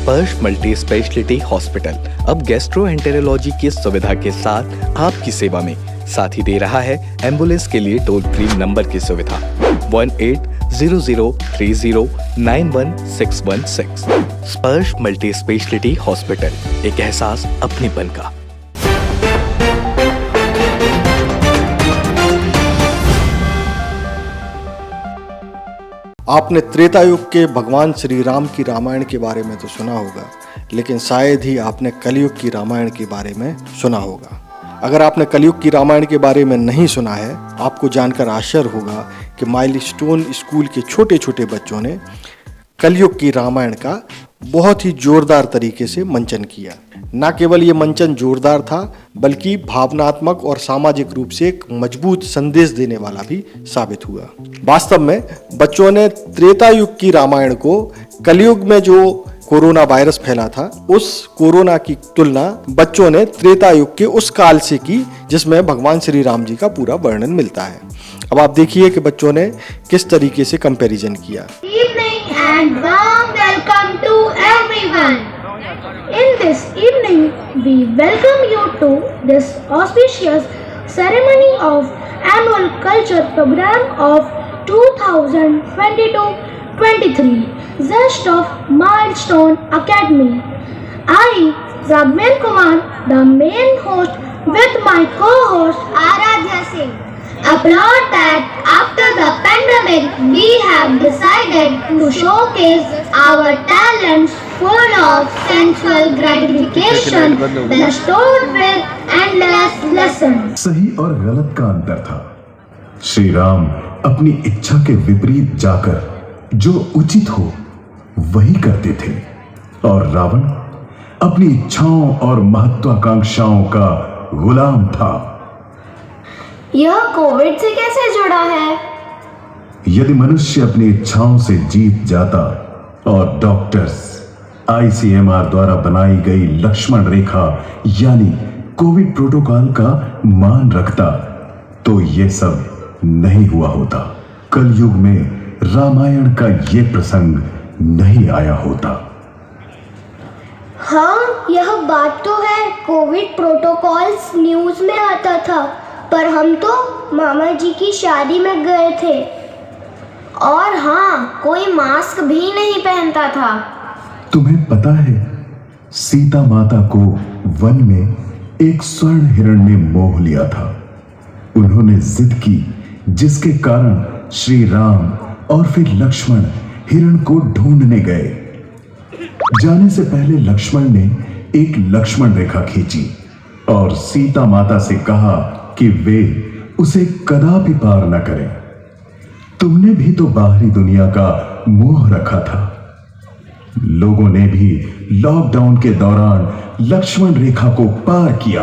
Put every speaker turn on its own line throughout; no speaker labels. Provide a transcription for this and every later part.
स्पर्श multi speciality hospital अब gastroenterology की सुविधा के साथ आपकी सेवा में, साथ ही दे रहा है एम्बुलेंस के लिए टोल फ्री नंबर की सुविधा 180030911616। स्पर्श मल्टी स्पेशलिटी हॉस्पिटल, एक एहसास अपनेपन का।
आपने त्रेता युग के भगवान श्री राम की रामायण के बारे में तो सुना होगा, लेकिन शायद ही आपने कलयुग की रामायण के बारे में सुना होगा। अगर आपने कलयुग की रामायण के बारे में नहीं सुना है, आपको जानकर आश्चर्य होगा कि माइलस्टोन स्कूल के छोटे छोटे बच्चों ने कलयुग की रामायण का बहुत ही जोरदार तरीके से मंचन किया। न केवल ये मंचन जोरदार था, बल्कि भावनात्मक और सामाजिक रूप से एक मजबूत संदेश देने वाला भी साबित हुआ। वास्तव में बच्चों ने त्रेता युग की रामायण को कलयुग में जो कोरोना वायरस फैला था, उस कोरोना की तुलना बच्चों ने त्रेता युग के उस काल से की जिसमें भगवान श्री राम जी का पूरा वर्णन मिलता है। अब आप देखिए कि बच्चों ने किस तरीके से कंपैरिजन किया।
And warm welcome to everyone. In this evening, we welcome you to this auspicious ceremony of annual culture program of 2022-23, Zest of Milestone Academy. I, Raghavan Kumar, the main host with my co-host Aradhya Singh, applaud that after the pandemic we have decided to showcase our talents full of sensual gratification bestowed with endless lessons.
सही और गलत का अंतर था। श्री राम अपनी इच्छा के विपरीत जाकर जो उचित हो वही करते थे, और रावण अपनी इच्छाओं और महत्वाकांक्षाओं का गुलाम था।
यह कोविड से कैसे जुड़ा है?
यदि मनुष्य अपनी इच्छाओं से जीत जाता और डॉक्टर्स ICMR द्वारा बनाई गई लक्ष्मण रेखा यानी कोविड प्रोटोकॉल का मान रखता, तो यह सब नहीं हुआ होता। कलयुग में रामायण का यह प्रसंग नहीं आया होता।
हाँ, यह बात तो है। कोविड प्रोटोकॉल्स न्यूज में आता था, पर हम तो मामा जी की शादी में गए थे, और हाँ, कोई मास्क भी नहीं पहनता था।
तुम्हें पता है, सीता माता को वन में एक स्वर्ण हिरण ने मोह लिया था। उन्होंने जिद की, जिसके कारण श्री राम और फिर लक्ष्मण हिरण को ढूंढने गए। जाने से पहले लक्ष्मण ने एक लक्ष्मण रेखा खींची और सीता माता से कहा कि वे उसे कदापि पार न करें। तुमने भी तो बाहरी दुनिया का मोह रखा था। लोगों ने भी लॉकडाउन के दौरान लक्ष्मण रेखा को पार किया।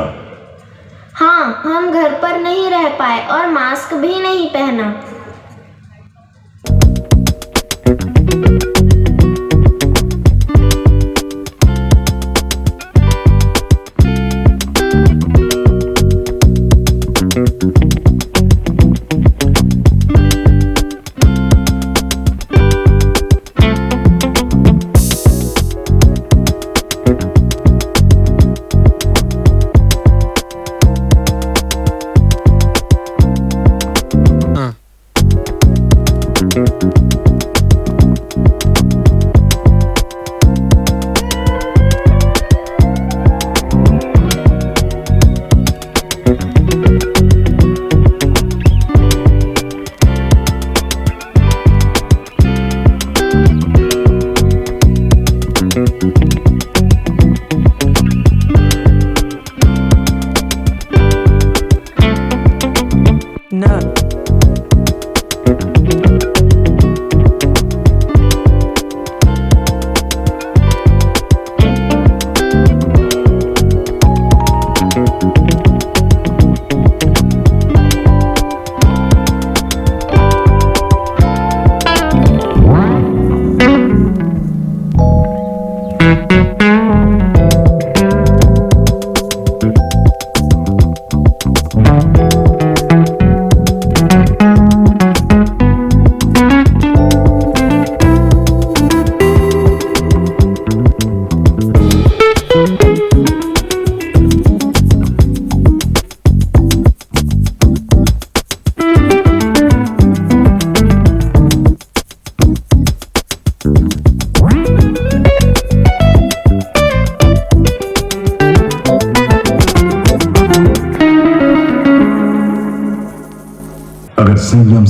हाँ, हम घर पर नहीं रह पाए और मास्क भी नहीं पहना।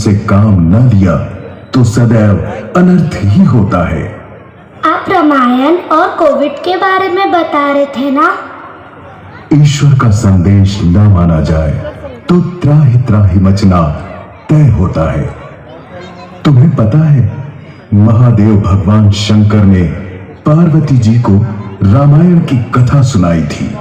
से काम न लिया तो सदैव अनर्थ ही होता है।
आप रामायण और कोविड के बारे में बता रहे थे ना?
ईश्वर का संदेश न माना जाए तो त्राहि त्राहि मचना तय होता है। तुम्हें पता है, महादेव भगवान शंकर ने पार्वती जी को रामायण की कथा सुनाई थी।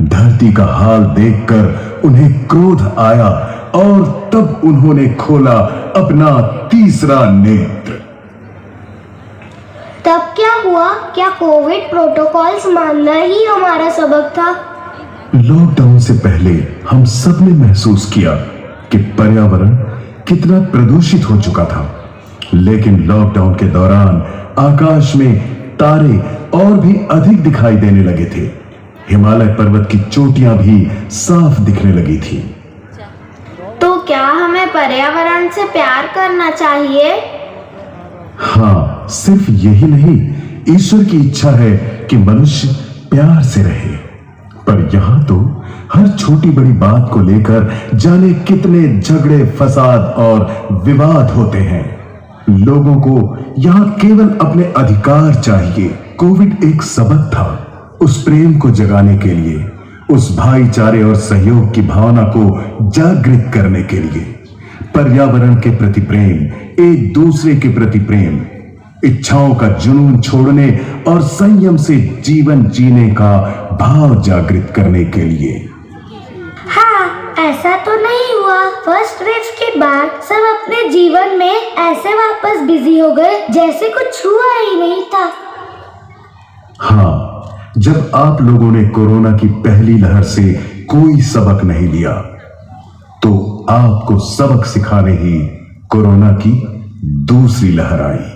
धरती का हाल देखकर उन्हें क्रोध आया और तब उन्होंने खोला अपना तीसरा नेत्र।
तब क्या हुआ? क्या कोविड प्रोटोकॉल्स मानना ही हमारा सबक था?
लॉकडाउन से पहले हम सब ने महसूस किया कि पर्यावरण कितना प्रदूषित हो चुका था, लेकिन लॉकडाउन के दौरान आकाश में तारे और भी अधिक दिखाई देने लगे थे। हिमालय पर्वत की चोटियां भी साफ दिखने लगी थी।
तो क्या हमें पर्यावरण से प्यार करना चाहिए?
हाँ, सिर्फ यही नहीं, ईश्वर की इच्छा है कि मनुष्य प्यार से रहे। पर यहाँ तो हर छोटी बड़ी बात को लेकर जाने कितने झगड़े, फसाद और विवाद होते हैं। लोगों को यहाँ केवल अपने अधिकार चाहिए। कोविड एक सबक था, उस प्रेम को जगाने के लिए, उस भाईचारे और सहयोग की भावना को जागृत करने के लिए। पर्यावरण के प्रति प्रेम, एक दूसरे के प्रति प्रेम, इच्छाओं का जुनून छोड़ने और संयम से जीवन जीने का भाव जागृत करने के लिए।
हाँ, ऐसा तो नहीं हुआ। फर्स्ट वेव के बाद सब अपने जीवन में ऐसे वापस बिजी हो गए जैसे कुछ हुआ ही नहीं था।
हाँ, जब आप लोगों ने कोरोना की पहली लहर से कोई सबक नहीं लिया, तो आपको सबक सिखाने ही कोरोना की दूसरी लहर आई।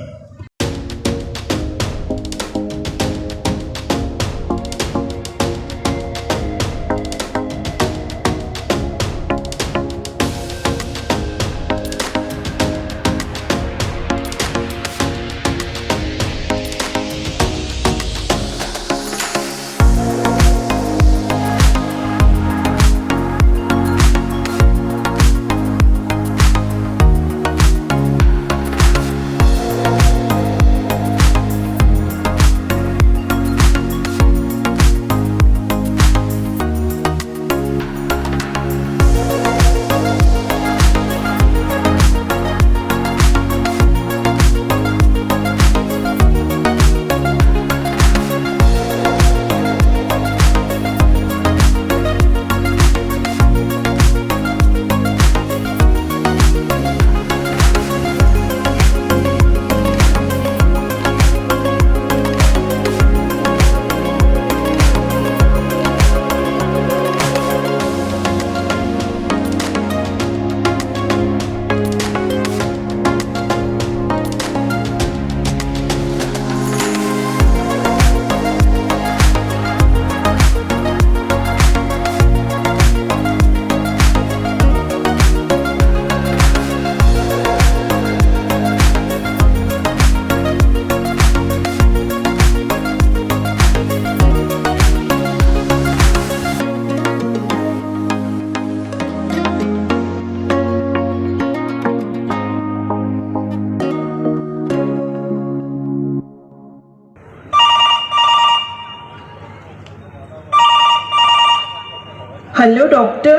हेलो डॉक्टर,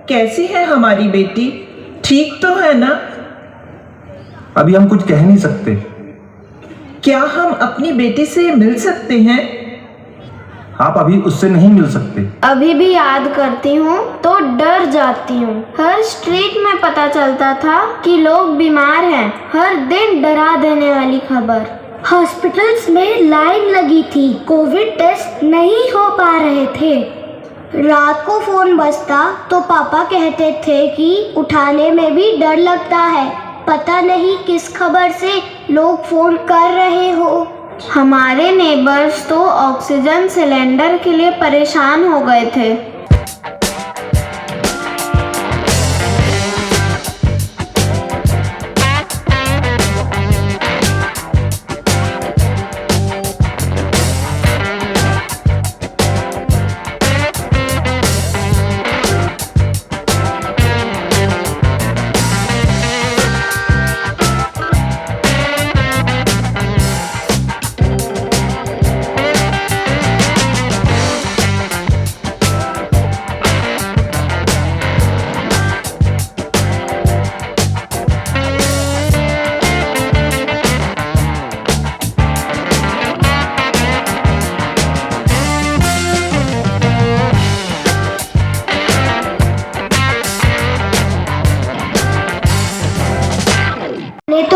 कैसी है हमारी बेटी? ठीक तो है ना?
अभी हम कुछ कह नहीं सकते।
क्या हम अपनी बेटी से मिल सकते हैं?
आप अभी उससे नहीं मिल सकते।
अभी भी याद करती हूँ तो डर जाती हूँ। हर स्ट्रीट में पता चलता था कि लोग बीमार हैं। हर दिन डरा देने वाली खबर। हॉस्पिटल्स में लाइन लगी थी। कोविड टेस्ट नहीं हो पा रहे थे। रात को फोन बजता तो पापा कहते थे कि उठाने में भी डर लगता है, पता नहीं किस खबर से लोग फोन कर रहे हो। हमारे नेबर्स तो ऑक्सीजन सिलेंडर के लिए परेशान हो गए थे।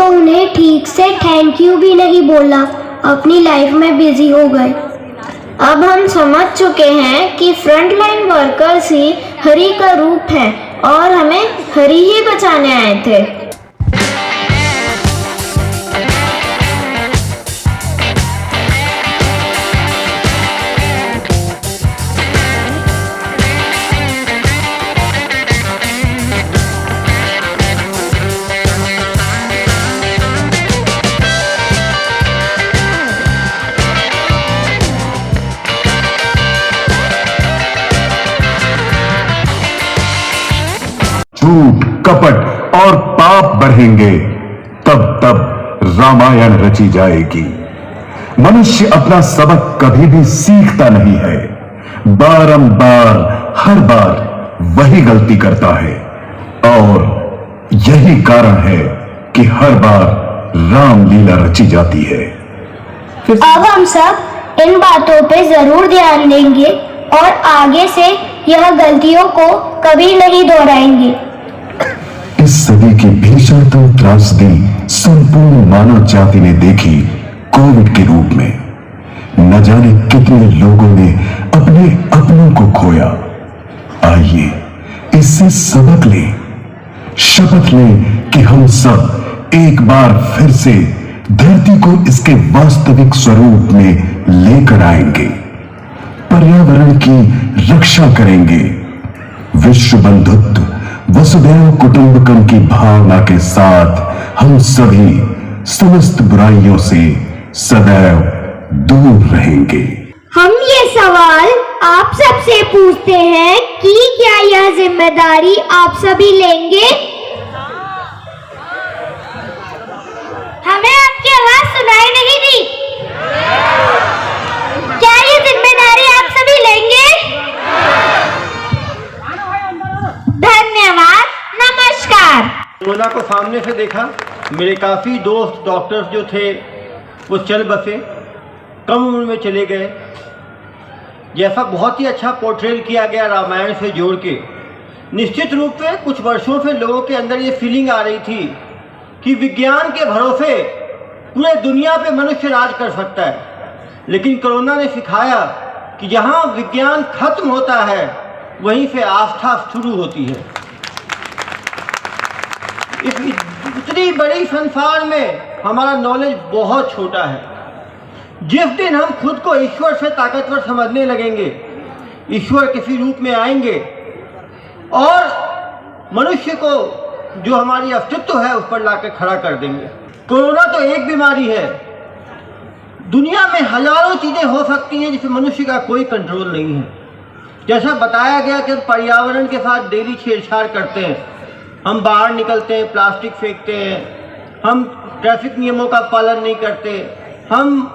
उन्हें ठीक से थैंक यू भी नहीं बोला, अपनी लाइफ में बिजी हो गए।
अब हम समझ चुके हैं कि फ्रंटलाइन वर्कर्स ही हरि का रूप है और हमें हरि ही बचाने आए थे।
झूठ, कपट और पाप बढ़ेंगे, तब तब रामायण रची जाएगी। मनुष्य अपना सबक कभी भी सीखता नहीं है, बारंबार हर बार वही गलती करता है और यही कारण है कि हर बार रामलीला रची जाती है।
अब हम सब इन बातों पे जरूर ध्यान देंगे और आगे से यह गलतियों को कभी नहीं दोहराएंगे।
इस सदी की भीषणतम त्रासदी संपूर्ण मानव जाति ने देखी कोविड के रूप में। न जाने कितने लोगों ने अपने अपनों को खोया। आइए इससे सबक लें, शपथ लें कि हम सब एक बार फिर से धरती को इसके वास्तविक स्वरूप में लेकर आएंगे, पर्यावरण की रक्षा करेंगे, विश्व बंधुत्व वसुधैव कुटुंबकम की भावना के साथ हम सभी समस्त बुराइयों से सदैव दूर रहेंगे।
हम ये सवाल आप सबसे पूछते हैं कि क्या यह जिम्मेदारी आप सभी लेंगे? हमें आपकी आवाज सुनाई नहीं दी। क्या ये जिम्मेदारी आप सभी लेंगे? धन्यवाद, नमस्कार।
कोरोना को सामने से देखा। मेरे काफ़ी दोस्त डॉक्टर्स जो थे वो चल बसे, कम उम्र में चले गए। जैसा बहुत ही अच्छा पोर्ट्रेल किया गया रामायण से जोड़ के, निश्चित रूप से कुछ वर्षों से लोगों के अंदर ये फीलिंग आ रही थी कि विज्ञान के भरोसे पूरे दुनिया पे मनुष्य राज कर सकता है। लेकिन कोरोना ने सिखाया कि जहाँ विज्ञान खत्म होता है वहीं से आस्था शुरू होती है। इस इतनी बड़ी संसार में हमारा नॉलेज बहुत छोटा है। जिस दिन हम खुद को ईश्वर से ताकतवर समझने लगेंगे, ईश्वर किसी रूप में आएंगे और मनुष्य को जो हमारी अस्तित्व है उस पर लाकर खड़ा कर देंगे। कोरोना तो एक बीमारी है, दुनिया में हजारों चीज़ें हो सकती हैं जिसमें मनुष्य का कोई कंट्रोल नहीं है। जैसा बताया गया कि हम पर्यावरण के साथ डेली छेड़छाड़ करते हैं, हम बाहर निकलते हैं प्लास्टिक फेंकते हैं, हम ट्रैफिक नियमों का पालन नहीं करते, हम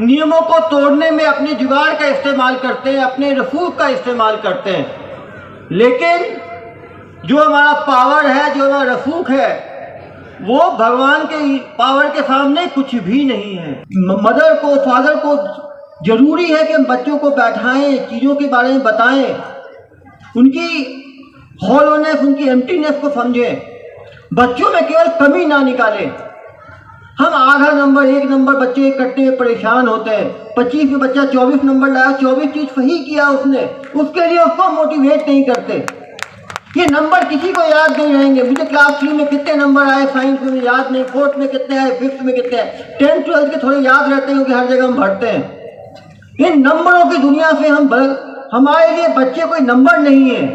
नियमों को तोड़ने में अपने जुगाड़ का इस्तेमाल करते हैं, अपने रसूख का इस्तेमाल करते हैं। लेकिन जो हमारा पावर है, जो हमारा रसूख है, वो भगवान के पावर के सामने कुछ भी नहीं है। मदर को, फादर को जरूरी है कि हम बच्चों को बैठाएं, चीज़ों के बारे में बताएं, उनकी हॉलोनेस, उनकी एम्प्टीनेस को समझें, बच्चों में केवल कमी ना निकालें। हम आधा नंबर, एक नंबर बच्चे कटने में परेशान होते हैं। 25 में बच्चा 24 नंबर लाया, 24 चीज़ सही किया उसने, उसके लिए उसको मोटिवेट नहीं करते। ये नंबर किसी को याद नहीं रहेंगे। मुझे क्लास 3 में कितने नंबर आए साइंस में याद नहीं, 4th में कितने आए, 5th में कितने आए, 10th 12th के थोड़े याद रहते हैं क्योंकि हर जगह हम भरते हैं। इन नंबरों की दुनिया से हमारे लिए बच्चे कोई नंबर नहीं है।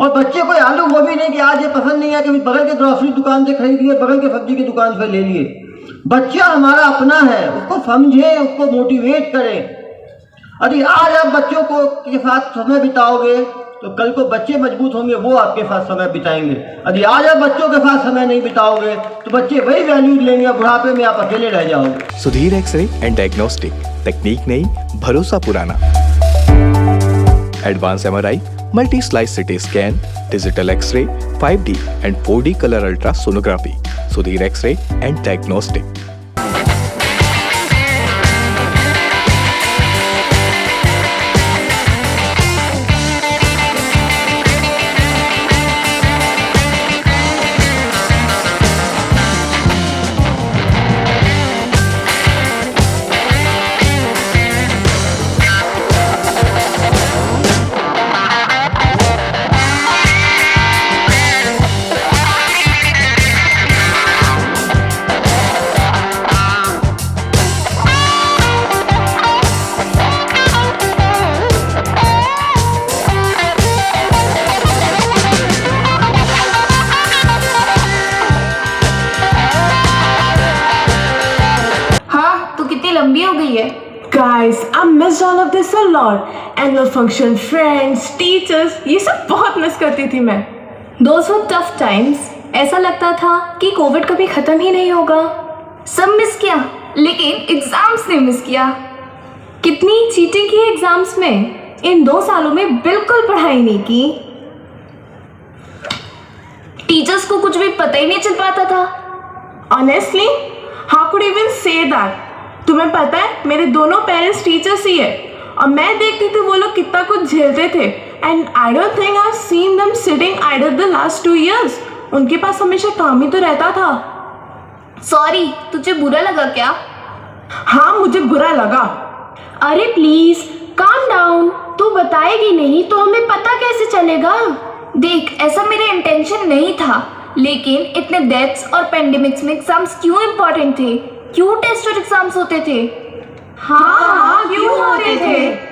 और बच्चे कोई आलू वो भी नहीं कि आज ये पसंद नहीं है कि बगल के ग्रोसरी दुकान से खरीद लिए, बगल के सब्जी की दुकान से ले लिए। बच्चा हमारा अपना है, उसको समझें, उसको मोटिवेट करें। यदि आज आप बच्चों को के साथ समय बिताओगे तो कल को बच्चे मजबूत होंगे, वो आपके साथ समय बिताएंगे। यदि आज आप बच्चों के साथ समय नहीं बिताओगे तो बच्चे वही वैल्यूज लेंगे, बुढ़ापे में आप अकेले रह जाओगे।
सुधीर एक्सरे एंड डायग्नोस्टिक, तकनीक नई, भरोसा पुराना। Advance MRI, multi slice CT scan, digital x-ray, 5D and 4D colour ultra sonography. Sudhir x-ray and diagnostic.
guys, I missed all of this a lot. Annual function, friends, teachers, ये सब बहुत miss करती थी मैं.
Those were tough times. ऐसा लगता था कि कोविड कभी खत्म ही नहीं होगा.
सब मिस किया, लेकिन एग्जाम्स ने मिस किया.
कितनी चीटिंग की एग्जाम्स में. इन 2 सालों में बिल्कुल पढ़ाई नहीं की.
टीचर्स को कुछ भी पता ही नहीं चल पाता था.
Honestly, how could you even say that? तुम्हें पता है मेरे दोनों पेरेंट्स टीचर्स ही है और मैं देखती थी वो लोग कितना कुछ झेलते थे. And I don't think I have seen them sitting idle the last 2 years. उनके पास हमेशा काम ही तो रहता था.
सॉरी, तुझे बुरा लगा क्या?
हाँ, मुझे बुरा लगा.
अरे प्लीज काम डाउन. तू बताएगी नहीं तो हमें पता कैसे चलेगा?
देख, ऐसा मेरा इंटेंशन नहीं था, लेकिन इतने डेथ्स और पेंडेमिक्स में एग्जाम्स क्यों इम्पोर्टेंट थे? क्यों टेस्ट और एग्जाम्स होते थे?
हाँ, क्यों होते थे?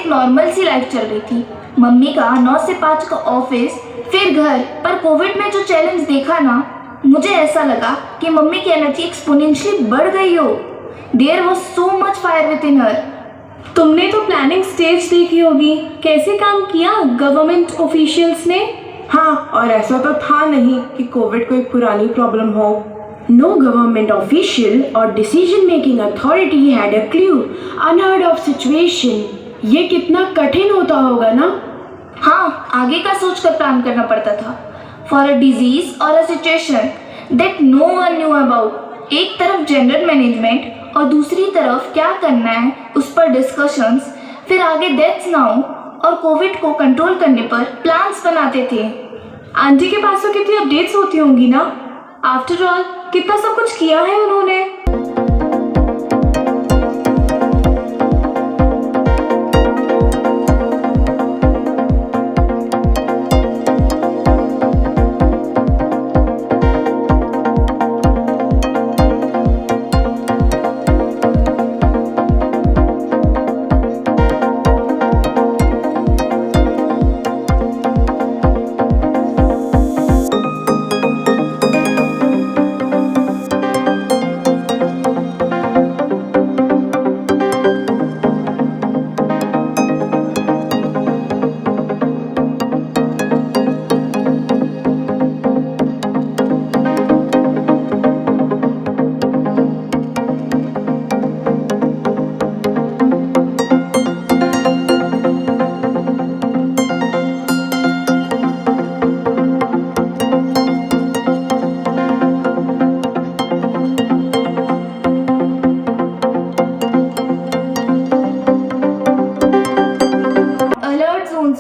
नॉर्मल सी लाइफ चल रही थी. मम्मी का 9 से 5 का ऑफिस, फिर घर. पर कोविड में जो चैलेंज देखा ना, मुझे ऐसा लगा कि मम्मी की एनर्जी एक्सपोनेंशियली बढ़ गई हो. There was so much fire within her.
तुमने तो प्लानिंग स्टेज देखी होगी. कैसे काम किया गवर्नमेंट ऑफिशियल्स ने?
हाँ, और ऐसा तो था नहीं कि कोविड कोई पुरानी प्रॉब्लम हो.
No government official or decision-making authority had a clue. Unheard of situation. ये कितना कठिन होता होगा ना?
हाँ, आगे का सोचकर प्लान करना पड़ता था. फॉर अ डिजीज और a situation that no one knew about. एक तरफ जनरल मैनेजमेंट और दूसरी तरफ क्या करना है उस पर डिस्कशंस. फिर आगे डेथ्स ना हो और कोविड को कंट्रोल करने पर प्लान्स बनाते थे.
आंटी के पास तो कितनी अपडेट्स होती होंगी ना. आफ्टर ऑल कितना सब कुछ किया है उन्होंने.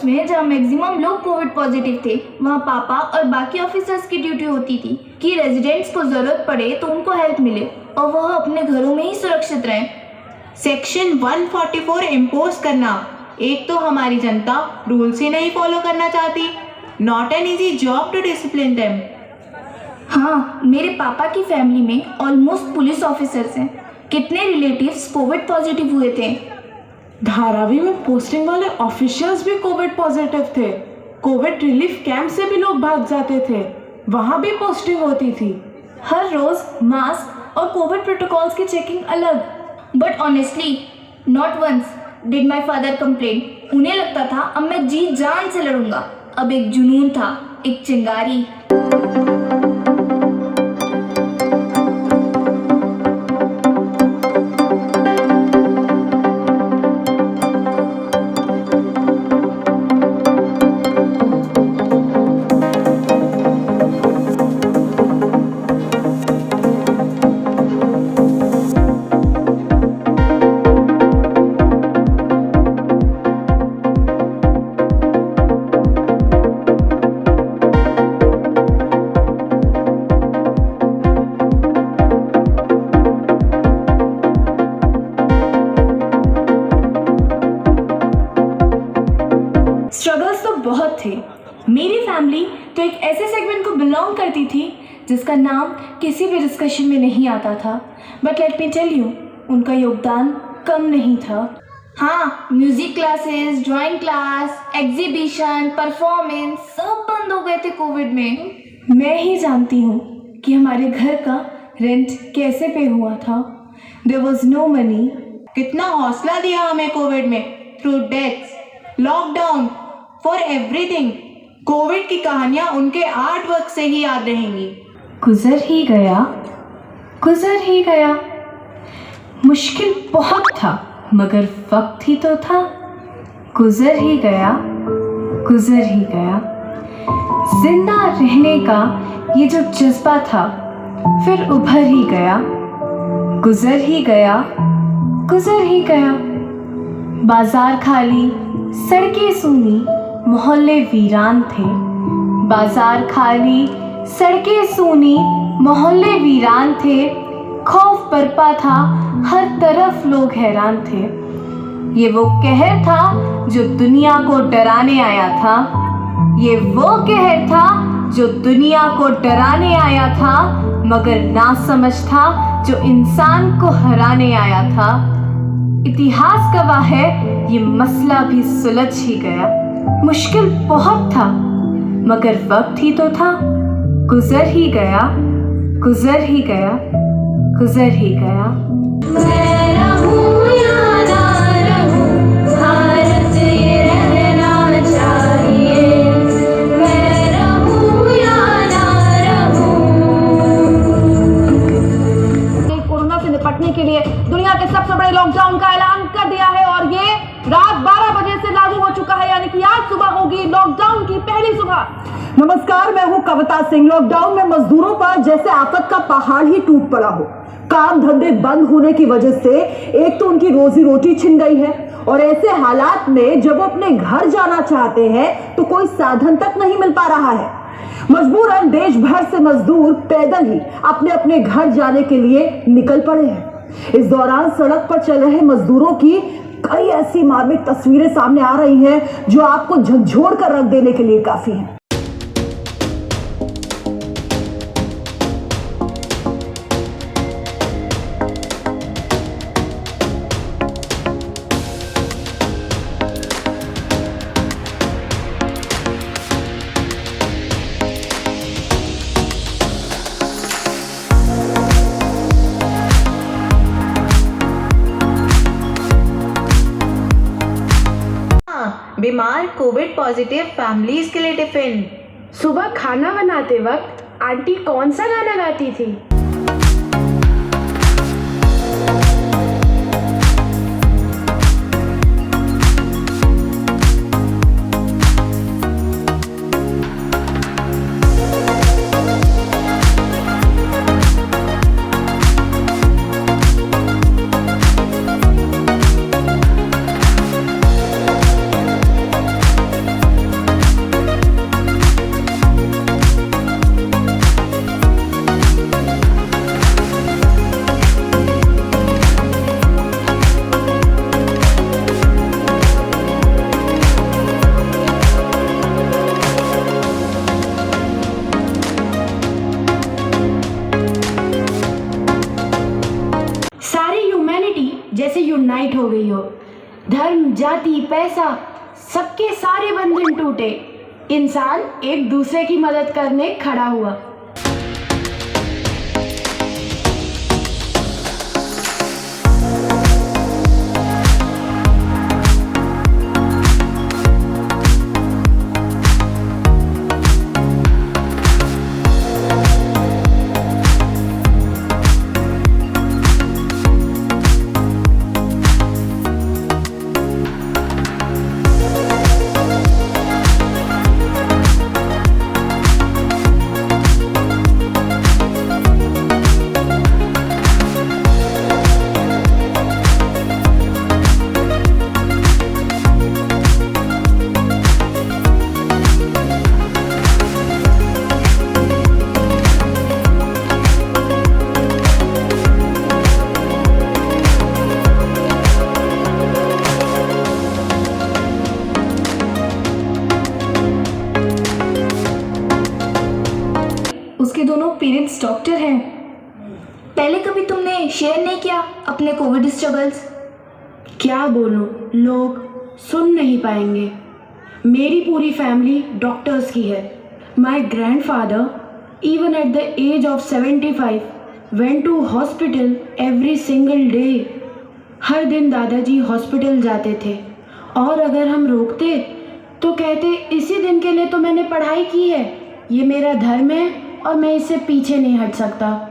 में जहाँ मैक्सिमम लोग कोविड पॉजिटिव थे, वहाँ पापा और बाकी ऑफिसर्स की ड्यूटी होती थी कि रेजिडेंट्स को ज़रूरत पड़े तो उनको हेल्प मिले और वह अपने घरों में ही सुरक्षित रहें.
सेक्शन 144 इम्पोज करना. एक तो हमारी जनता रूल्स ही नहीं फॉलो करना चाहती. Not an easy job to discipline them.
हाँ, मेरे पापा की फैमिली में ऑलमोस्ट पुलिस ऑफिसर्स हैं. कितने रिलेटिव्स कोविड पॉजिटिव हुए थे.
धारावी में पोस्टिंग वाले ऑफिशियल्स भी कोविड पॉजिटिव थे। कोविड रिलीफ कैंप से भी लोग भाग जाते थे, वहां भी पोस्टिंग होती थी।
हर रोज मास्क और कोविड प्रोटोकॉल्स की चेकिंग अलग।
But honestly not once did my father complain. उन्हें लगता था अब मैं जी जान से लड़ूंगा। अब एक जुनून था, एक चिंगारी।
स्ट्रगल्स तो बहुत थे। मेरी फैमिली तो एक ऐसे सेगमेंट को बिलोंग करती थी जिसका नाम किसी भी डिस्कशन में नहीं आता था। But let me tell you, उनका योगदान कम नहीं था।
हाँ, music classes, drawing class, exhibition, performance सब बंद हो गए थे कोविड में।
मैं ही जानती हूँ कि हमारे घर का रेंट कैसे पे हुआ था। There was no money.
कितना हौसला दिया हमें कोविड में, through deaths, lockdown, for everything. Covid की कहानियां उनके आर्ट वर्क से ही याद रहेंगी।
गुजर ही गया, गुजर ही गया। मुश्किल बहुत था मगर वक्त ही तो था। गुजर ही गया, गुजर ही गया। जिंदा रहने का ये जो जज्बा था फिर उभर ही गया। गुजर ही गया, गुजर ही गया। बाजार खाली, सड़कें सूनी, मोहल्ले वीरान थे। बाजार खाली, सड़कें सूनी, मोहल्ले वीरान थे। खौफ बरपा था, हर तरफ लोग हैरान थे। ये वो कहर था जो दुनिया को डराने आया था। ये वो कहर था जो दुनिया को डराने आया था, मगर ना समझ था जो इंसान को हराने आया था। इतिहास गवाह है ये मसला भी सुलझ ही गया। मुश्किल बहुत था मगर वक्त ही तो था। गुजर ही गया, गुजर ही गया, गुजर ही गया। मैं रहूं या ना रहूं, भारत ये रहना चाहिए। मैं रहूं या ना रहूं।
कोरोना से निपटने के लिए दुनिया के सबसे बड़े लॉकडाउन का ऐलान कर दिया है और ये रात 12 बजे से लागू हो चुका है, यानी कि आज सुबह होगी लॉकडाउन की पहली सुबह।
नमस्कार, मैं हूं कविता सिंह। लॉकडाउन में मजदूरों पर जैसे आफत का पहाड़ ही टूट पड़ा हो। काम धंधे बंद होने की वजह से एक तो उनकी रोजी रोटी छिन गई है और ऐसे हालात में जब वो अपने घर जाना चाहते हैं तो कोई साधन तक नहीं मिल पा रहा है। मजबूरन देश भर से मजदूर पैदल ही अपने अपने घर जाने के लिए निकल पड़े हैं। इस दौरान सड़क पर चल रहे मजदूरों की कई ऐसी मार्मिक तस्वीरें सामने आ रही हैं जो आपको झकझोर कर रख देने के लिए काफी हैं।
बीमार कोविड पॉजिटिव फैमिलीज के लिए टिफिन।
सुबह खाना बनाते वक्त आंटी कौन सा गाना गाती थी?
धर्म, जाति, पैसा, सबके सारे बंधन टूटे। इंसान एक दूसरे की मदद करने खड़ा हुआ।
उसके दोनों पेरेंट्स डॉक्टर हैं। पहले कभी तुमने शेयर नहीं किया अपने कोविड स्ट्रगल्स?
क्या बोलूं, लोग सुन नहीं पाएंगे। मेरी पूरी फैमिली डॉक्टर्स की है। My grandfather even at the age of 75 went to hospital every single day. हर दिन दादाजी हॉस्पिटल जाते थे और अगर हम रोकते तो कहते इसी दिन के लिए तो मैंने पढ़ाई की है, ये मेरा धर्म है और मैं इससे पीछे नहीं हट सकता।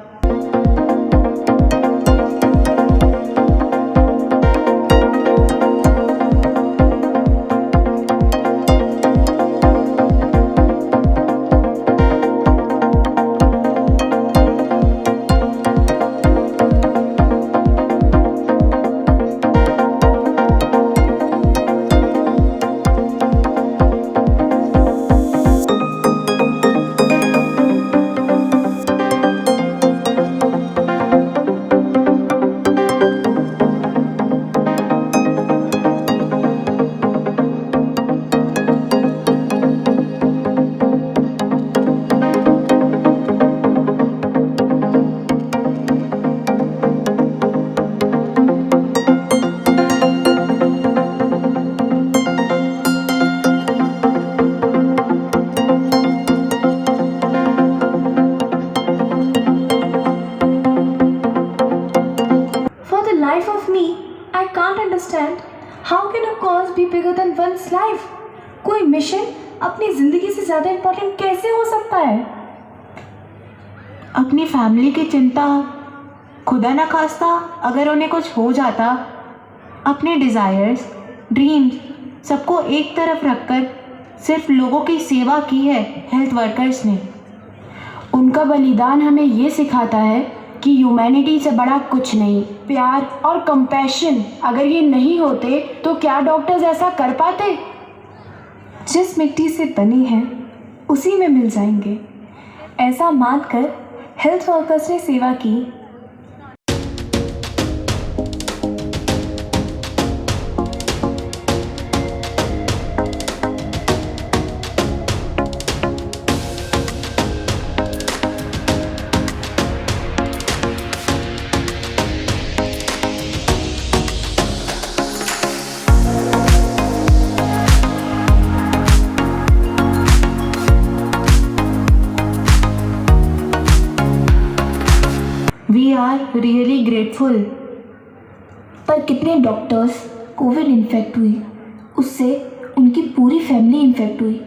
How can a cause be bigger than one's life? कोई मिशन अपनी जिंदगी से ज़्यादा इम्पोर्टेंट कैसे हो सकता है?
अपनी फैमिली की चिंता, खुदा न खास्ता अगर उन्हें कुछ हो जाता, अपने डिज़ायर्स, ड्रीम्स सबको एक तरफ रखकर सिर्फ लोगों की सेवा की है हेल्थ वर्कर्स ने।
उनका बलिदान हमें ये सिखाता है कि ह्यूमैनिटी से बड़ा कुछ नहीं। प्यार और कंपैशन अगर ये नहीं होते तो क्या डॉक्टर्स ऐसा कर पाते?
जिस मिट्टी से बनी है उसी में मिल जाएंगे, ऐसा मानकर हेल्थ वर्कर्स ने सेवा की।
We are really grateful.
पर कितने डॉक्टर्स कोविड इन्फेक्ट हुई, उससे उनकी पूरी फैमिली इन्फेक्ट हुई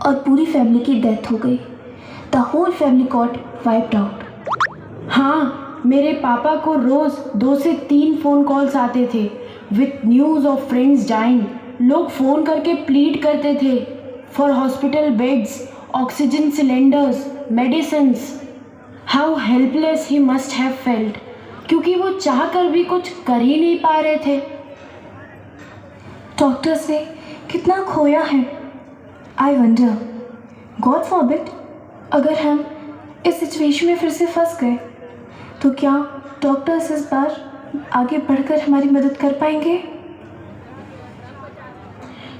और पूरी फैमिली की डेथ हो गई। The whole family got wiped out.
हाँ, मेरे पापा को रोज़ 2 से 3 फ़ोन कॉल्स आते थे with news of friends dying. लोग फ़ोन करके प्लीड करते थे for hospital beds, oxygen cylinders, medicines. How helpless he must have felt, क्योंकि वो चाह कर भी कुछ कर ही नहीं पा रहे थे।
डॉक्टर्स ने कितना खोया है। आई वंडर, गॉड फॉरबिड, अगर हम इस सिचुएशन में फिर से फंस गए तो क्या डॉक्टर्स इस बार आगे बढ़कर हमारी मदद कर पाएंगे?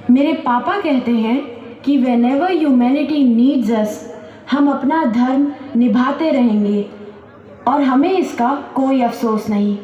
मेरे पापा कहते हैं कि व्हेनेवर ह्यूमैनिटी नीड्स अस, हम अपना धर्म निभाते रहेंगे और हमें इसका कोई अफसोस नहीं।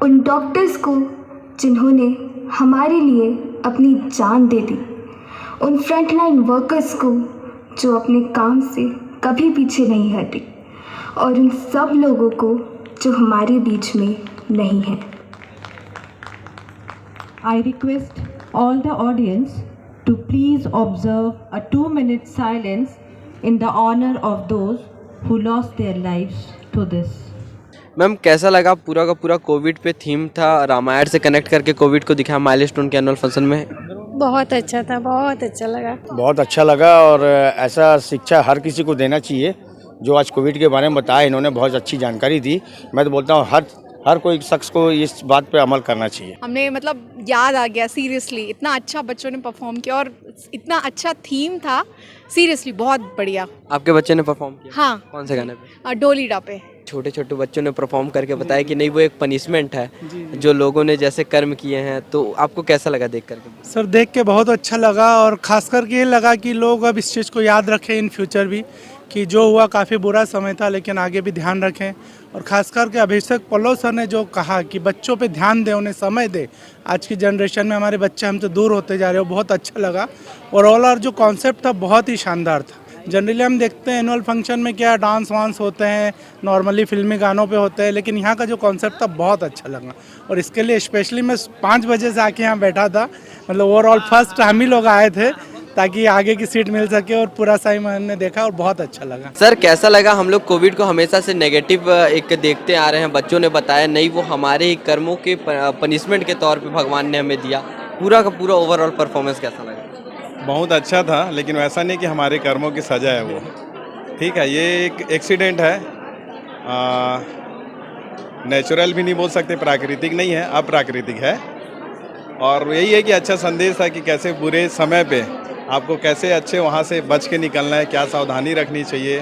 उन डॉक्टर्स को जिन्होंने हमारे लिए अपनी जान दे दी, उन फ्रंटलाइन वर्कर्स को जो अपने काम से कभी पीछे नहीं हटे, और उन सब लोगों को जो हमारे बीच में नहीं है।
I request all the audience to please observe a 2-minute silence in the honor of those who lost their lives to this.
Ma'am कैसा लगा? पूरा का पूरा कोविड पे थीम था, रामायण से कनेक्ट करके कोविड को दिखाया माइलस्टोन के एनुअल फंक्शन में।
बहुत अच्छा था, बहुत अच्छा लगा।
बहुत अच्छा लगा और ऐसा शिक्षा हर किसी को देना चाहिए। जो आज कोविड के बारे में बताया, इन्होंने बहुत अच्छी जानकारी दी। मैं तो बोलता हूँ हर कोई शख्स को इस बात पे अमल करना चाहिए।
हमने मतलब याद आ गया, सीरियसली इतना अच्छा बच्चों ने परफॉर्म किया और इतना अच्छा थीम था, सीरियसली बहुत बढ़िया।
आपके बच्चे ने परफॉर्म किया?
हाँ।
कौन से गाने पे?
डोलीडा पे।
छोटे छोटे बच्चों ने परफॉर्म करके बताया कि नहीं वो एक पनिशमेंट है जो लोगों ने जैसे कर्म किए हैं। तो आपको कैसा लगा देख करके?
सर देख के बहुत अच्छा लगा और ख़ास करके ये लगा कि लोग अब इस चीज़ को याद रखें इन फ्यूचर भी, कि जो हुआ काफ़ी बुरा समय था लेकिन आगे भी ध्यान रखें। और ख़ास करके अभिषेक पल्लव सर ने जो कहा कि बच्चों पे ध्यान दें, उन्हें समय दे। आज की जनरेशन में हमारे बच्चे हमसे दूर होते जा रहे हो, बहुत अच्छा लगा। और ओवरऑल जो कॉन्सेप्ट था बहुत ही शानदार था। जनरली हम देखते हैं एनुअल फंक्शन में क्या डांस वांस होते हैं, नॉर्मली फिल्मी गानों पे होते हैं, लेकिन यहाँ का जो कॉन्सेप्ट था बहुत अच्छा लगा। और इसके लिए स्पेशली मैं 5 बजे से आके यहाँ बैठा था, मतलब ओवरऑल फर्स्ट हम ही लोग आए थे ताकि आगे की सीट मिल सके, और पूरा सही मैंने देखा और बहुत अच्छा लगा।
सर कैसा लगा? हम लोग कोविड को हमेशा से नेगेटिव एक देखते आ रहे हैं, बच्चों ने बताया नहीं वो हमारे ही कर्मों के पनिशमेंट के तौर पे भगवान ने हमें दिया। पूरा का पूरा ओवरऑल परफॉर्मेंस कैसा लगा?
बहुत अच्छा था, लेकिन वैसा नहीं कि हमारे कर्मों की सजा है वो। ठीक है, ये एक एक्सीडेंट है, नेचुरल भी नहीं बोल सकते, प्राकृतिक नहीं है, अप्राकृतिक है। और यही है कि अच्छा संदेश था कि कैसे बुरे समय पे आपको कैसे अच्छे वहाँ से बच के निकलना है, क्या सावधानी रखनी चाहिए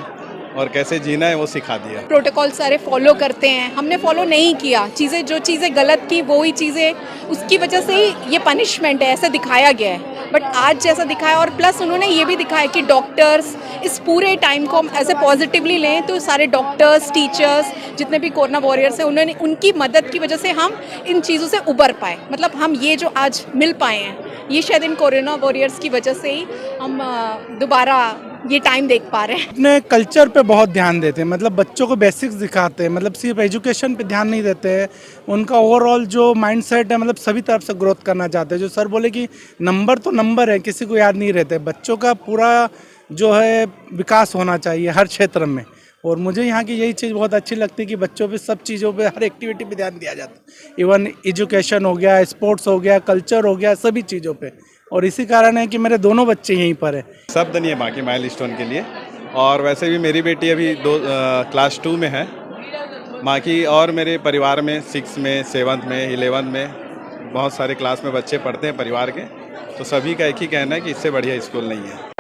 और कैसे जीना है, वो सिखा दिया।
प्रोटोकॉल सारे फॉलो करते हैं, हमने फॉलो नहीं किया। जो चीज़ें गलत की वो ही चीज़ें, उसकी वजह से ही ये पनिशमेंट है, ऐसे दिखाया गया है। बट आज जैसा दिखाया, और प्लस उन्होंने ये भी दिखाया कि डॉक्टर्स इस पूरे टाइम को हम ऐसे पॉजिटिवली लें, तो सारे डॉक्टर्स, टीचर्स, जितने भी कोरोना वॉरियर्स हैं, उन्होंने उनकी मदद की वजह से हम इन चीज़ों से उबर पाए। मतलब हम ये जो आज मिल पाए हैं, ये शायद इन कोरोना वॉरियर्स की वजह से ही हम दोबारा ये टाइम देख पा रहे हैं।
अपने कल्चर पे बहुत ध्यान देते हैं, मतलब बच्चों को बेसिक्स दिखाते हैं, मतलब सिर्फ एजुकेशन पे ध्यान नहीं देते हैं। उनका ओवरऑल जो माइंडसेट है, मतलब सभी तरफ से ग्रोथ करना चाहते हैं। जो सर बोले कि नंबर तो नंबर है, किसी को याद नहीं रहते, बच्चों का पूरा जो है विकास होना चाहिए हर क्षेत्र में। और मुझे यहाँ की यही चीज़ बहुत अच्छी लगती है कि बच्चों पे सब चीज़ों पे, हर एक्टिविटी पे ध्यान दिया जाता है। इवन एजुकेशन हो गया, स्पोर्ट्स हो गया, कल्चर हो गया, सभी चीज़ों पे। और इसी कारण है कि मेरे दोनों बच्चे यहीं पर है।
शब्द नहीं है बाकी माइलस्टोन के लिए। और वैसे भी मेरी बेटी अभी क्लास 2 में है, बाकी और मेरे परिवार में 6 में, 7 में, 11 में बहुत सारे क्लास में बच्चे पढ़ते हैं परिवार के। तो सभी का एक ही कहना है कि इससे बढ़िया स्कूल नहीं है।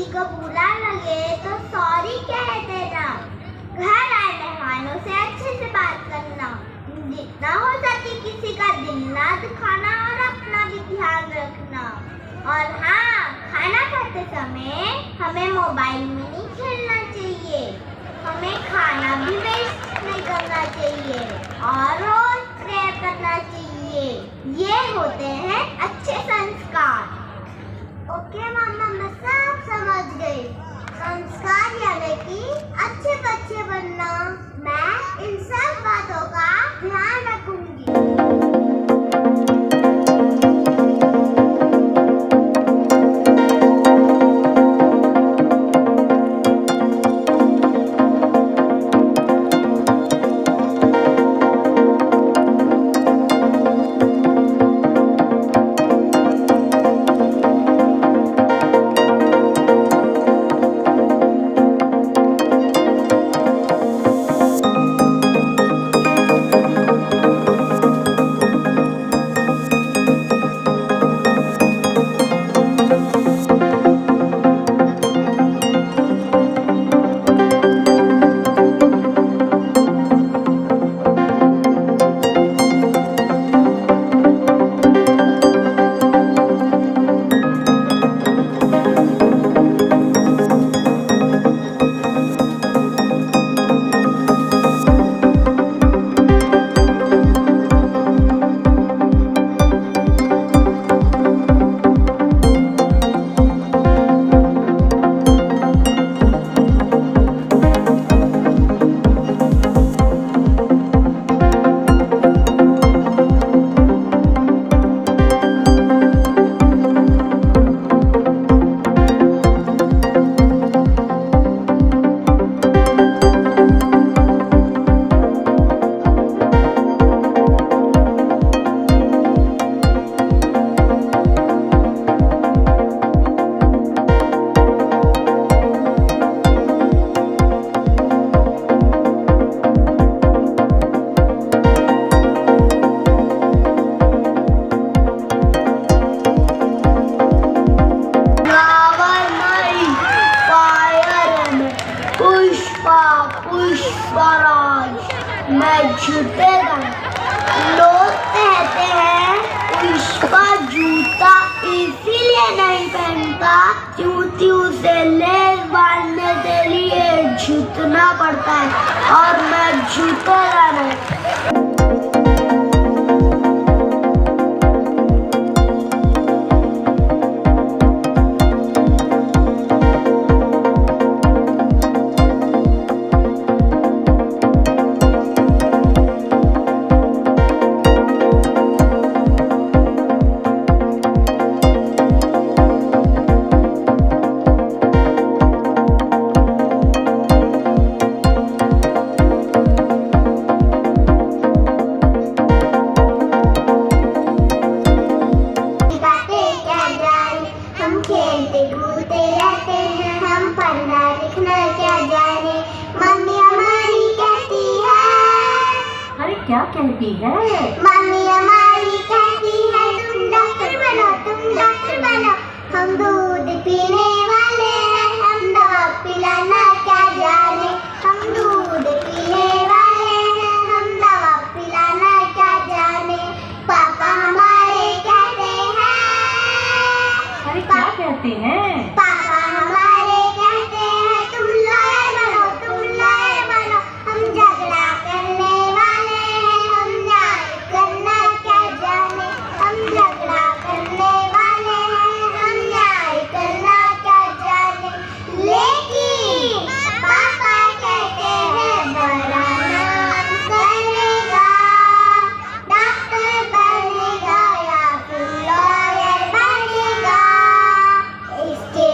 को बुरा लगे तो सॉरी कह देना। घर आए मेहमानों से अच्छे से बात करना, जितना हो सके किसी का दिल ना दुखाना और अपना भी ध्यान रखना। और हाँ, खाना खाते समय हमें मोबाइल में नहीं खेलना चाहिए, हमें खाना भी वेस्ट नहीं करना चाहिए और रोज प्रेयर करना चाहिए। ये होते हैं अच्छे संस्कार। नहीं पहनता, चूतियों से लेस बांधने के लिए झुकना पड़ता है और मैं झुकेगा नहीं।
क्या कहती है?
मम्मी हमारी कहती है तुम डॉक्टर बनो, तुम डॉक्टर बनो। हम दूध पीने वाले हैं, हम दवा पिलाना क्या जाने। हम दूध पीने वाले हैं, हम दवा पिलाना क्या जाने। पापा हमारे कहते हैं।
अरे क्या कहते हैं?
पापा हमारे कहते हैं तुम लॉयर बनो, तुम लॉयर बनो। हम झगड़ा करने वाले हैं, हम न्याय करना क्या जाने। हम झगड़ा करने वाले हैं, हम न्याय करना क्या जाने। लेकिन पापा कहते हैं बड़ा नाम करेगा, डॉक्टर बनेगा या फिर लॉयर बनेगा। इसके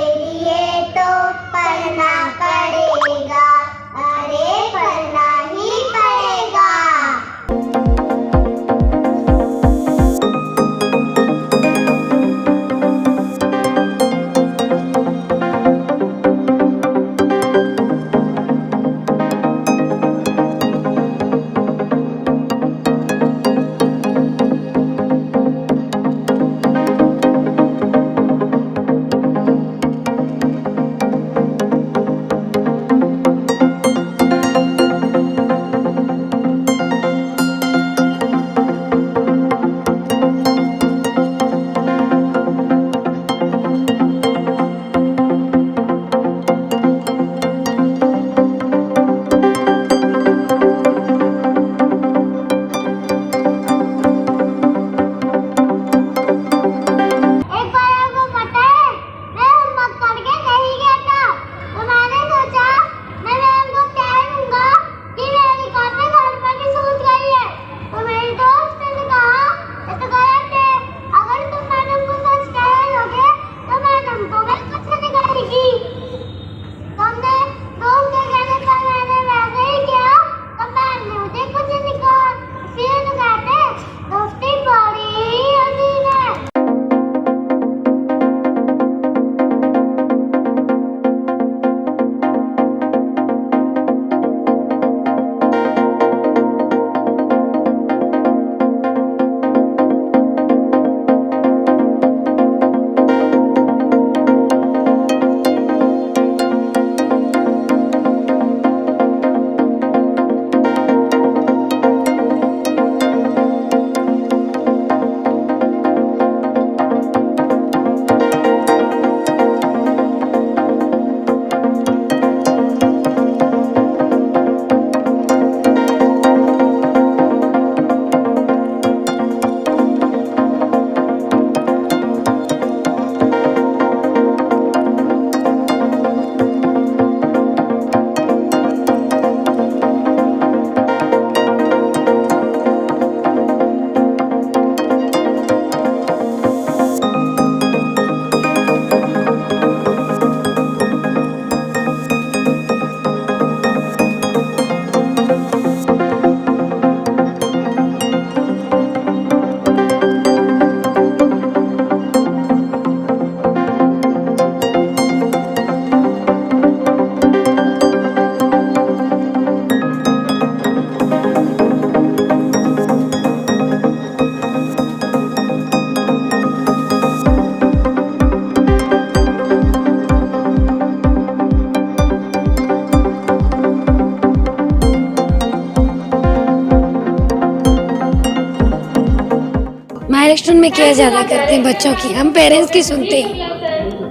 माइलस्टोन में केयर ज़्यादा करते हैं बच्चों की, हम पेरेंट्स की सुनते हैं।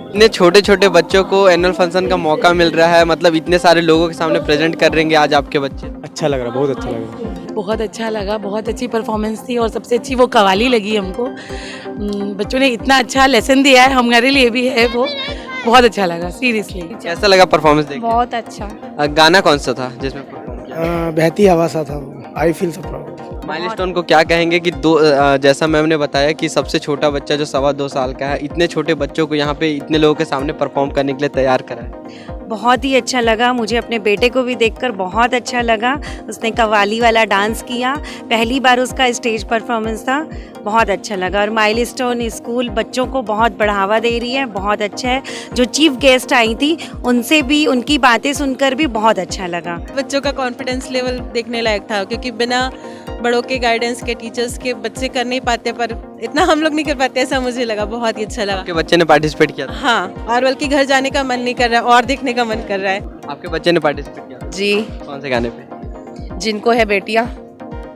इतने छोटे छोटे बच्चों को एनुअल फंक्शन का मौका मिल रहा है, मतलब इतने सारे लोगों के सामने प्रेजेंट कर रहेंगे आज आपके बच्चे।
अच्छा लग रहा, बहुत अच्छा लग रहा।
बहुत अच्छा लगा, बहुत अच्छी परफॉर्मेंस थी और सबसे अच्छी वो कवाली लगी हमको। बच्चों ने इतना अच्छा लेसन दिया है, हमारे लिए भी है वो, बहुत अच्छा लगा सीरियसली।
कैसा लगा परफॉर्मेंस देख?
बहुत अच्छा।
गाना कौन सा था जिसमें परफॉर्म किया?
बहती हवा सा था, I feel so proud.
Milestone को क्या कहेंगे कि जैसा मैम ने बताया कि सबसे छोटा बच्चा जो 2.25 साल का है, इतने छोटे बच्चों को यहाँ पे इतने लोगों के सामने परफॉर्म करने के लिए तैयार करा है।
बहुत ही अच्छा लगा, मुझे अपने बेटे को भी देखकर बहुत अच्छा लगा। उसने कव्वाली वाला डांस किया, पहली बार उसका स्टेज परफॉर्मेंस था, बहुत अच्छा लगा। और माइलस्टोन स्कूल बच्चों को बहुत बढ़ावा दे रही है, बहुत अच्छा है। जो चीफ गेस्ट आई थी उनसे भी, उनकी बातें सुनकर भी बहुत अच्छा लगा।
बच्चों का कॉन्फिडेंस लेवल देखने लायक था, क्योंकि बिना बड़ों के गाइडेंस के, टीचर्स के बच्चे कर नहीं पाते, पर इतना हम लोग नहीं कर पाते, ऐसा मुझे लगा। बहुत ही अच्छा लगा।
आपके बच्चे ने पार्टिसिपेट किया था?
हाँ, और बल्कि घर जाने का मन नहीं कर रहा है और देखने का मन कर रहा है।
आपके बच्चे ने पार्टिसिपेट किया?
जी।
कौन से गाने पे?
जिनको है बेटियाँ।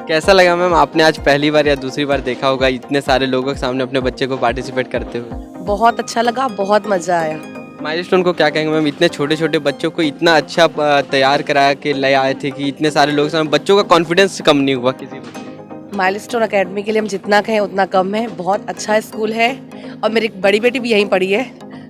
कैसा लगा मैम, आपने आज पहली बार या दूसरी बार देखा होगा इतने सारे लोगों के सामने अपने बच्चे को पार्टिसिपेट करते हुए?
बहुत अच्छा लगा, बहुत मजा आया।
माइलस्टोन को क्या कहेंगे मैम, इतने छोटे छोटे बच्चों को इतना अच्छा तैयार करा के ले आए थे कि इतने सारे लोग सामने बच्चों का कॉन्फिडेंस कम नहीं हुआ किसी में?
माइलस्टोन एकेडमी के लिए हम जितना कहें उतना कम है। बहुत अच्छा स्कूल है और मेरी बड़ी बेटी भी यहीं पढ़ी है,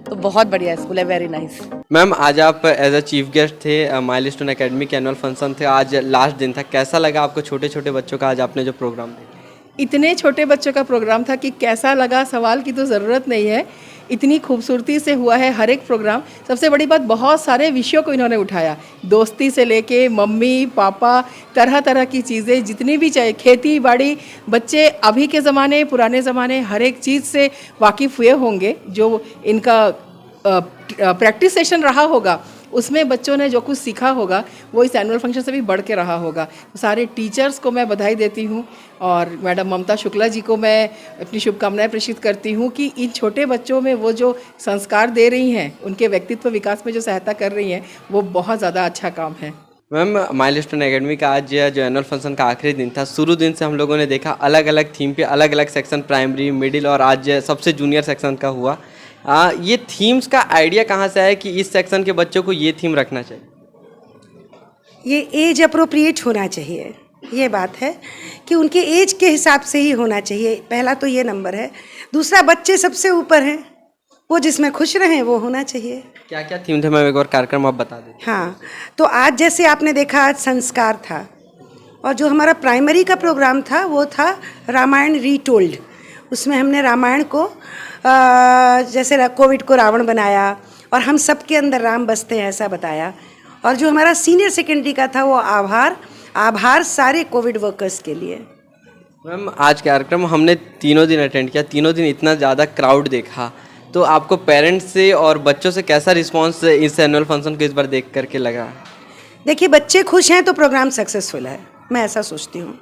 तो बहुत बढ़िया स्कूल है, वेरी नाइस।
मैम आज आप एज अ चीफ गेस्ट थे, माइलस्टोन एकेडमी के एनुअल फंक्शन थे, आज लास्ट दिन था, कैसा लगा आपको छोटे छोटे बच्चों का आज आपने जो प्रोग्राम देखा?
इतने छोटे बच्चों का प्रोग्राम था कि कैसा लगा सवाल की तो ज़रूरत नहीं है, इतनी खूबसूरती से हुआ है हर एक प्रोग्राम। सबसे बड़ी बात, बहुत सारे विषयों को इन्होंने उठाया, दोस्ती से लेके मम्मी पापा, तरह तरह की चीज़ें जितनी भी चाहिए, खेती बाड़ी। बच्चे अभी के ज़माने, पुराने ज़माने, हर एक चीज़ से वाकिफ़ हुए होंगे। जो इनका प्रैक्टिस सेशन रहा होगा उसमें बच्चों ने जो कुछ सीखा होगा वो इस एनुअल फंक्शन से भी बढ़ के रहा होगा। तो सारे टीचर्स को मैं बधाई देती हूँ और मैडम ममता शुक्ला जी को मैं अपनी शुभकामनाएं प्रेषित करती हूँ कि इन छोटे बच्चों में वो जो संस्कार दे रही हैं, उनके व्यक्तित्व विकास में जो सहायता कर रही हैं, वो बहुत ज़्यादा अच्छा काम है।
मैम माइलस्टोन एकेडमी का आज जो एनुअल फंक्शन का आखिरी दिन था, शुरू दिन से हम लोगों ने देखा अलग अलग थीम पे अलग अलग सेक्शन, प्राइमरी, मिडिल और आज सबसे जूनियर सेक्शन का हुआ। ये थीम्स का आइडिया कहाँ से आया कि इस सेक्शन के बच्चों को ये थीम रखना चाहिए?
ये एज अप्रोप्रिएट होना चाहिए, ये बात है कि उनके एज के हिसाब से ही होना चाहिए। पहला तो ये नंबर है। दूसरा, बच्चे सबसे ऊपर हैं, वो जिसमें खुश रहें वो होना चाहिए।
क्या क्या थीम थे मैम, एक बार कार्यक्रम आप बता दें।
हाँ, तो आज जैसे आपने देखा, आज संस्कार था और जो हमारा प्राइमरी का प्रोग्राम था वो था रामायण रीटोल्ड। उसमें हमने रामायण को जैसे कोविड को रावण बनाया और हम सब के अंदर राम बसते हैं ऐसा बताया। और जो हमारा सीनियर सेकेंडरी का था वो आभार सारे कोविड वर्कर्स के लिए।
मैम आज कार्यक्रम हमने तीनों दिन अटेंड किया, तीनों दिन इतना ज़्यादा क्राउड देखा, तो आपको पेरेंट्स से और बच्चों से कैसा रिस्पांस इस एनुअल फंक्शन को इस बार देख करके लगा?
देखिए, बच्चे खुश हैं तो प्रोग्राम सक्सेसफुल है, मैं ऐसा सोचती हूँ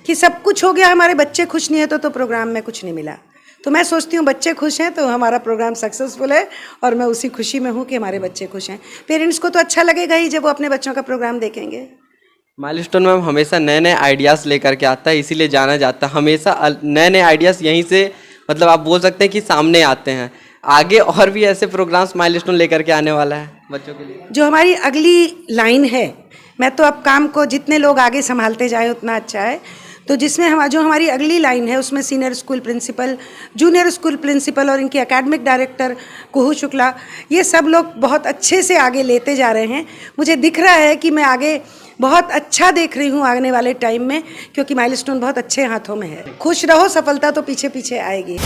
कि सब कुछ हो गया, हमारे बच्चे खुश नहीं है तो प्रोग्राम में कुछ नहीं मिला। तो मैं सोचती हूँ बच्चे खुश हैं तो हमारा प्रोग्राम सक्सेसफुल है और मैं उसी खुशी में हूँ कि हमारे बच्चे खुश हैं। पेरेंट्स को तो अच्छा लगेगा ही जब वो अपने बच्चों का प्रोग्राम देखेंगे।
माइलस्टोन मैम हमेशा नए नए आइडियाज़ लेकर के आता है, इसीलिए जाना जाता है। हमेशा नए नए आइडियाज़ यहीं से, मतलब आप बोल सकते हैं कि सामने आते हैं। आगे और भी ऐसे प्रोग्राम्स माइलस्टोन लेकर के आने वाला है बच्चों के लिए।
जो हमारी अगली लाइन है, मैं तो अब काम को जितने लोग आगे संभालते जाए उतना अच्छा है। तो जिसमें जो हमारी अगली लाइन है उसमें senior school principal, junior school principal और इनके एकेडमिक डायरेक्टर कुहू शुक्ला, ये सब लोग बहुत अच्छे से आगे लेते जा रहे हैं। मुझे दिख रहा है कि मैं आगे बहुत अच्छा देख रही हूँ आने वाले टाइम में, क्योंकि माइलस्टोन बहुत अच्छे हाथों में है। खुश रहो, सफलता तो पीछे पीछे आएगी।